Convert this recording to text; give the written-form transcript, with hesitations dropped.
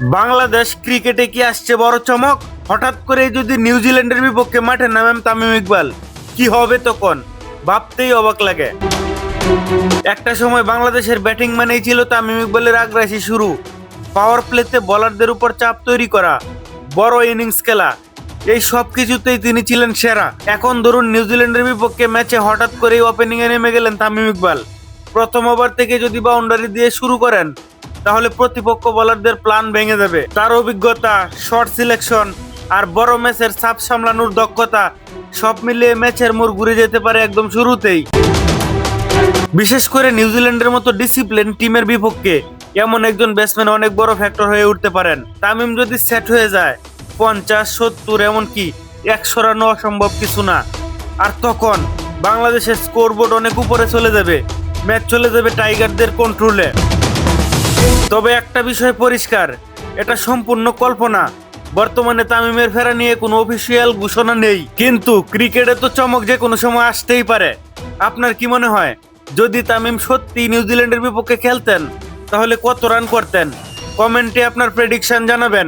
বাংলাদেশ ক্রিকেটে কি আসছে বড় চমক? হঠাৎ করে যদি নিউজিল্যান্ডের বিপক্ষে মাঠে নামেন তামিম ইকবাল, কি হবে তখন ভাবতেই অবাক লাগে। একটা সময় বাংলাদেশের ব্যাটিং মানেই ছিল তামিম ইকবালের আগ্রাসী শুরু, পাওয়ার প্লেতে বোলারদের উপর চাপ তৈরি করা, বড় ইনিংস খেলা, এই সব কিছুতেই তিনি ছিলেন সেরা। এখন ধরুন নিউজিল্যান্ডের বিপক্ষে ম্যাচে হঠাৎ করেই ওপেনিং এ নেমে গেলেন তামিম ইকবাল। প্রথম ওভার থেকে যদি বাউন্ডারি দিয়ে শুরু করেন তাহলে প্রতিপক্ষ বোলারদের প্ল্যান ভেঙে যাবে। তার অভিজ্ঞতা, শর্ট সিলেকশন আর বড় ম্যাচের চাপ সামলানোর দক্ষতা সব মিলিয়ে ম্যাচের মোড় ঘুরে যেতে পারে একদম শুরুতেই। বিশেষ করে নিউজিল্যান্ডের মতো ডিসিপ্লিন টিমের বিপক্ষে এমন একজন ব্যাটসম্যান অনেক বড় ফ্যাক্টর হয়ে উঠতে পারেন। তামিম যদি সেট হয়ে যায় 50, 70 এমনকি 100 রানও অসম্ভব কিছু না। আর তখন বাংলাদেশের স্কোরবোর্ড অনেক উপরে চলে যাবে, ম্যাচ চলে যাবে টাইগারদের কন্ট্রোলে। তবে একটা বিষয় পরিষ্কার, এটা সম্পূর্ণ কল্পনা। বর্তমানে তামিমের ফেরা নিয়ে কোনো অফিসিয়াল ঘোষণা নেই, কিন্তু ক্রিকেটে তো চমক যে কোনো সময় আসতেই পারে। আপনার কি মনে হয়, যদি তামিম সত্যি নিউজিল্যান্ডের বিপক্ষে খেলতেন তাহলে কত রান করতেন? কমেন্টে আপনার প্রেডিকশন জানাবেন।